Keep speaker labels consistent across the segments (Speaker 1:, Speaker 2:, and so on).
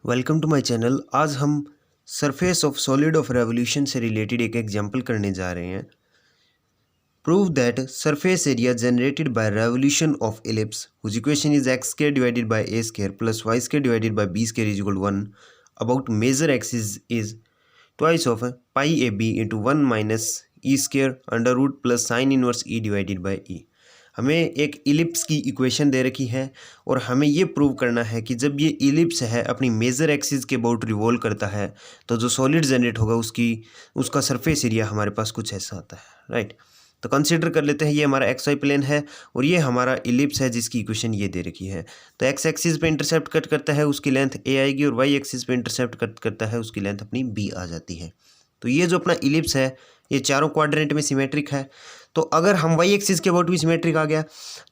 Speaker 1: Welcome to my channel. आज हम surface of solid of revolution से रिलेटेड एक एग्जांपल करने जा रहे हैं। Prove that surface area generated by revolution of ellipse whose equation is x square divided by a square plus y square divided by b square is equal to 1 about major axis is twice of pi a b into 1 minus e square under root plus sine inverse e divided by e. हमें एक ellipse की equation दे रखी है और हमें ये prove करना है कि जब ये इलिप्स है अपनी मेजर एक्सिस के अबाउट रिवॉल्व करता है तो जो सॉलिड जनरेट होगा उसका सरफेस एरिया हमारे पास कुछ ऐसा आता है, राइट। तो कंसीडर कर लेते हैं ये हमारा एक्स वाई प्लेन है और ये हमारा इलिप्स है जिसकी इक्वेशन ये दे रखी है। तो एक्स एक्सिस पे इंटरसेप्ट कट करता है उसकी लेंथ ए आएगी और वाई एक्सिस पे इंटरसेप्ट कट करता है उसकी लेंथ अपनी बी आ जाती है। तो ये जो अपना इलिप्स है ये चारों क्वाड्रेंट में सिमेट्रिक है। तो अगर हम वाई एक्सिस के अबाउट भी सिमेट्रिक आ गया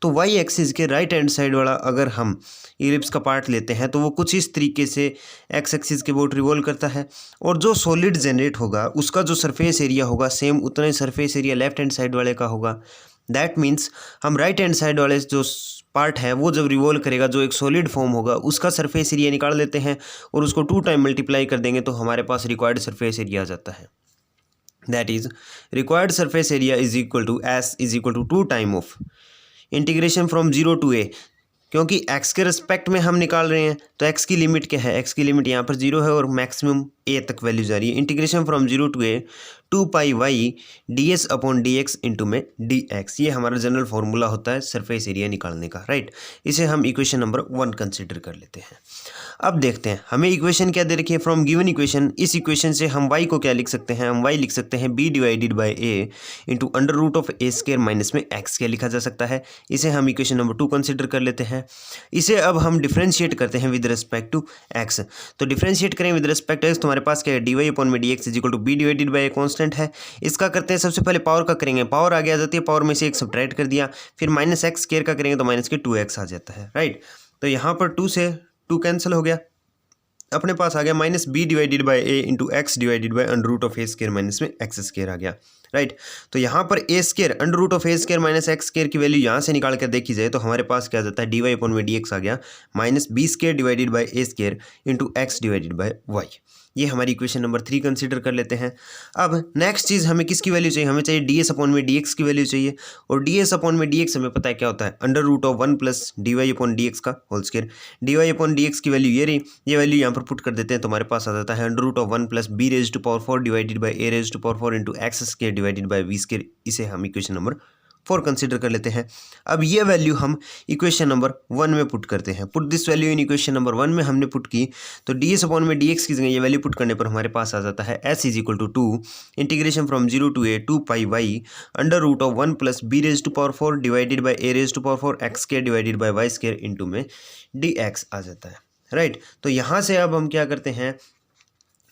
Speaker 1: तो वाई एक्सिस के राइट हैंड साइड वाला अगर हम इलिप्स का पार्ट लेते हैं तो वो कुछ इस तरीके से एक्स एक्सिस के अबाउट रिवॉल्व करता है और जो सॉलिड जनरेट होगा उसका जो सरफेस एरिया होगा सेम उतना ही surface area left hand side वाले का होगा। दैट मीन्स हम राइट हैंड साइड वाले जो पार्ट है वो जब रिवॉल्व करेगा जो एक सॉलिड फॉर्म होगा उसका सरफेस एरिया निकाल लेते हैं और उसको 2 टाइम मल्टीप्लाई कर देंगे तो हमारे पास रिक्वायर्ड सरफेस एरिया आ जाता है। That is required surface area is equal to S is equal to 2 time of integration from 0 to a। क्योंकि x के रिस्पेक्ट में हम निकाल रहे हैं तो x की लिमिट क्या है, x की लिमिट यहाँ पर 0 है और मैक्सिमम a तक वैल्यू जा रही है। Integration from 0 to a 2 pi y d s upon d x into में डी एक्स, ये हमारा जनरल फार्मूला होता है सरफेस एरिया निकालने का, राइट। इसे हम इक्वेशन नंबर 1 कंसिडर कर लेते हैं। अब देखते हैं हमें इक्वेशन क्या दे रखी है। फ्रॉम गिवन इक्वेशन, इस इक्वेशन से हम y को क्या लिख सकते हैं, हम y लिख सकते हैं b divided by a into under root of a square minus में x क्या लिखा जा सकता है। इसे हम इक्वेशन नंबर 2 कंसिडर कर लेते हैं। इसे अब हम डिफ्रेंशिएट करते हैं विद रिस्पेक्ट टू x। तो डिफ्रेंशिएट करें विद रिस्पेक्ट टू x, तुम्हारे पास क्या है डी वाई अपॉन में d x is equal to b divided by a constant है। इसका करते हैं सबसे पहले पावर का करेंगे, पावर आगे आ जाती है, पावर में से एक सब्ट्रैक्ट कर दिया, फिर माइनस एक्स स्क्वायर का करेंगे तो माइनस के 2x आ जाता है, राइट। तो यहाँ पर 2 से 2 कैंसिल हो गया, अपने पास आ गया minus b divided by a into x divided by under root of a square minus में एक्स स्क्वायर आ गया, राइट। तो यहाँ पर a square under root of a square minus x square की वैल्यू यहाँ से निकाल कर देखी जाए तो हमारे पास क्या आ जाता है डी वाई अपॉन में डी एक्स आ गया minus b square divided by a square into x divided by y. ये हमारी इक्वेशन नंबर 3 कंसीडर कर लेते हैं। अब नेक्स्ट चीज़ हमें किसकी वैल्यू चाहिए, हमें चाहिए डी एस अपॉन में डी एक्स की वैल्यू चाहिए और डी एस अपॉन में डी एक्स हमें पता है क्या होता है under root of 1 plus d y upon d x का whole square. D y upon d x की वैल्यू ये रही, ये वैल्यू यहाँ पर पुट कर देते हैं तो हमारे पास आ जाता है under root of 1 plus b raise to power 4 divided by a raise to power 4 into x square divided by v square. इसे हम इक्वेशन नंबर 4 कंसीडर कर लेते हैं। अब ये वैल्यू हम इक्वेशन नंबर 1 में पुट करते हैं। Put this value in equation number 1 में हमने पुट की तो डी एस अपॉन में डी एक्स की जगह ये वैल्यू पुट करने पर हमारे पास आ जाता है s is equal to 2 integration from 0 to a 2 pi y under root of 1 plus b raise to power 4 divided by a raise to power 4 x square divided by y square into में d x आ जाता है, right. तो यहाँ से अब हम क्या करते हैं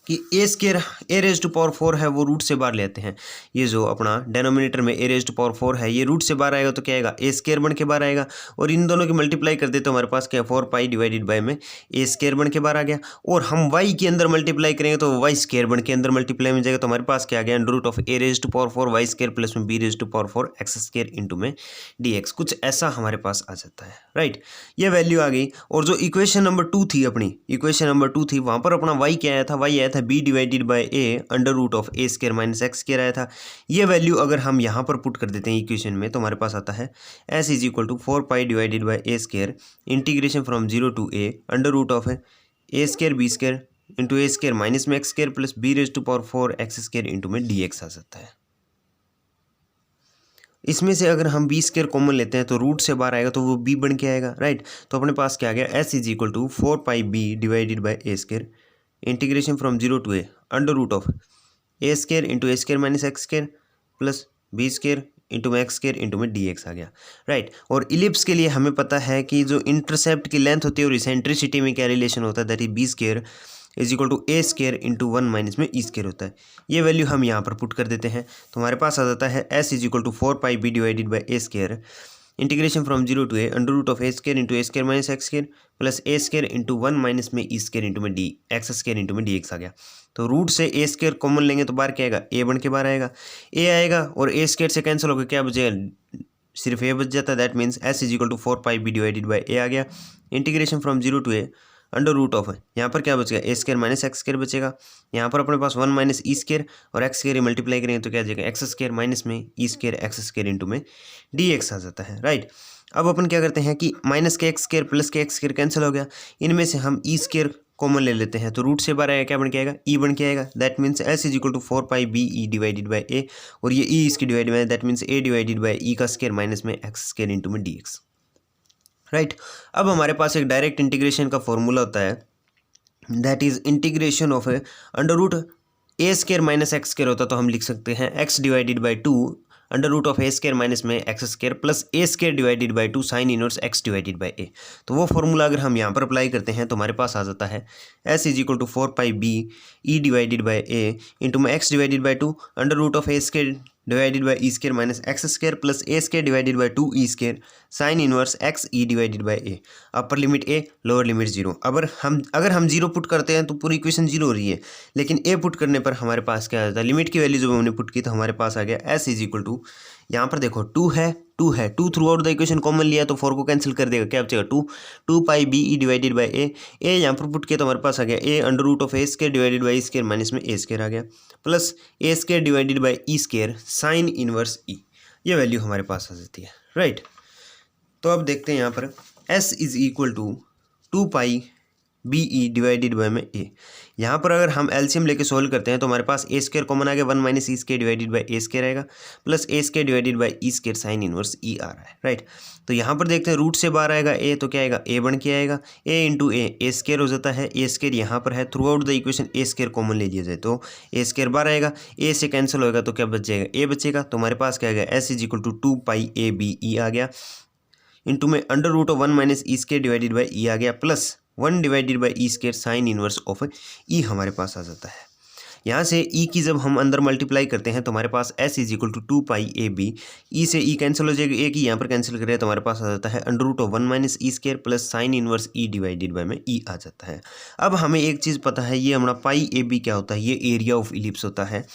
Speaker 1: कि a square a raise to power 4 है वो रूट से बाहर लेते हैं। ये जो अपना डेनोमिनेटर में ए रेज टू पावर 4 है ये रूट से बाहर आएगा तो क्या आएगा ए स्क्वायर बन के बाहर आएगा और इन दोनों की मल्टीप्लाई कर देते तो हमारे पास क्या 4 पाई डिवाइडेड बाई में ए स्क्वायर बन के बाहर आ गया और हम वाई के अंदर मल्टीप्लाई करेंगे तो वाई स्क्वायर बन के अंदर मल्टीप्लाई में जाएगा तो हमारे पास क्या आ गया under root of a raise to power 4 y square plus में b raise to power 4 x square into में डी एक्स, कुछ ऐसा हमारे पास आ जाता है, राइट। ये वैल्यू आ गई और जो इक्वेशन नंबर 2 थी अपनी इक्वेशन नंबर 2 थी वहाँ पर अपना वाई क्या आया था, वाई आया था b divided by a under root of a square minus x square आया था। ये वैल्यू अगर हम यहाँ पर पुट कर देते हैं इक्वेशन में तो हमारे पास आता है s is equal to 4 pi divided by a square integration from 0 to a under root of a square b square into a square minus में x square plus b raise to power 4 x square into में d x आ जाता है। इसमें से अगर हम B square common लेते हैं तो रूट से बाहर आएगा तो वो बी बन के आएगा, राइट। तो अपने पास क्या आ गया s is equal to 4 pi b divided by a square integration from 0 to a under root of a square into a square minus x square plus b square into में x square into में d x आ गया, right. और ellipse के लिए हमें पता है कि जो इंटरसेप्ट की लेंथ होती है और इसेंट्रिसिटी में क्या रिलेशन होता है that is b square is equal to a square into 1 minus में ई स्क्वायर होता है। ये वैल्यू हम यहाँ पर पुट कर देते हैं तो हमारे पास आ जाता है s is equal to 4 pi b divided by a square integration from 0 to a under root of a square into a square minus x square plus a square into 1 minus में ई स्क्वायर इंटू में d x square into में d x आ गया। तो root से ए square common लेंगे तो बाहर क्या आएगा ए बन के बाहर आएगा, ए आएगा और ए स्क्वायर से कैंसिल होकर क्या बचेगा सिर्फ ए बच जाता है। That means s is equal to 4 pi b divided by a आ गया integration from 0 to a under root of यहाँ पर क्या बचेगा a square minus x square बचेगा। यहाँ पर अपने पास 1 माइनस ई स्क्वायर और एक्स स्क्वायर मल्टीप्लाई करेंगे तो क्या आ जाएगा एक्स स्क्वायर माइनस में e square x square into में डी एक्स आ जाता है, राइट। अब अपन क्या करते हैं कि माइनस के एक्स स्क्वायर प्लस के एक्स स्क्वायर कैंसिल हो गया, इनमें से हम ई स्क्वायर कॉमन ले लेते हैं तो रूट से बाहर आएगा क्या बन के आएगा ई बन के आएगा। That means s is equal to 4 pi b e divided by a, और ये ई इसकी divide by that means a divided by e का स्क्वायर माइनस में एक्स स्क्वायर इंटू में डी एक्स, राइट। अब हमारे पास एक डायरेक्ट इंटीग्रेशन का फॉर्मूला होता है, that is integration of under root a square minus x square होता तो हम लिख सकते हैं x divided by 2 under root of a square minus में x square plus a square divided by 2 sine inverse x divided by a. तो वो formula अगर हम यहाँ पर अप्लाई करते हैं तो हमारे पास आ जाता है s is equal to 4 pi b e divided by a into में x divided by 2 under root of a square divided by e square minus x square plus a square divided by 2 e square sine inverse x e divided by a. Upper limit a lower limit zero. अगर हम zero put करते हैं तो पूरी equation zero हो रही है, लेकिन ए पुट करने पर हमारे पास क्या आ जाता है, लिमिट की वैल्यू जब हमने पुट की तो हमारे पास आ गया एस इज इक्वल टू, यहाँ पर देखो 2 है 2 through out the equation common लिया तो 4 को कैंसिल कर देगा, क्या बचेगा 2 pi b e divided by a यहाँ पर पुट किया तो हमारे पास आ गया a under root of a square divided by square minus में ए स्क्वायर आ गया plus a square divided by e square sine inverse e, ये वैल्यू हमारे पास आ जाती है, राइट। तो अब देखते हैं यहाँ पर s is equal to 2 pi b e divided by में ए। यहाँ पर अगर हम एलसीएम लेके सोल्व करते हैं तो हमारे पास ए स्क्वायर कॉमन आ गया 1 minus e square divided by a square आएगा plus a square divided by e square sine inverse e आ रहा है, राइट। तो यहाँ पर देखते हैं रूट से बाहर आएगा ए तो क्या आएगा ए बन के आएगा, ए इंटू ए स्क्वायर हो जाता है, ए स्क्वायर यहाँ पर है, through out the equation A square common ले लिया जाए तो ए स्क्वायर बाहर आएगा, ए से कैंसिल होगा तो क्या बच जाएगा ए बचेगा। तो हमारे पास क्या आ गया s is equal to 2 pi a b e आ गया इंटू में under root of 1 minus e square divided by e आ गया plus 1 divided by e square sine inverse of e हमारे पास आ जाता है। यहाँ से ई की जब हम अंदर मल्टीप्लाई करते हैं तो हमारे पास s is equal to 2 pi a b, e से ई कैंसिल हो जाएगा, ए की यहाँ पर कैंसिल करें तो हमारे पास आ जाता है under root of 1 minus e square plus sine inverse e divided by में ई आ जाता है। अब हमें एक चीज़ पता है, ये हमारा पाई ए बी क्या होता है, ये एरिया ऑफ इलिप्स होता है।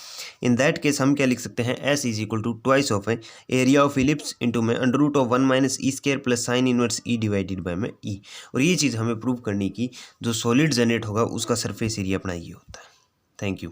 Speaker 1: इन दैट केस हम क्या लिख सकते हैं s is equal to twice of area of ellipse into में under root of 1 minus e square plus sine inverse e divided by में ई। और ये चीज़ हमें प्रूव करने की, जो सॉलिड जनरेट होगा उसका सरफेस एरिया अपना ये होता है। Thank you.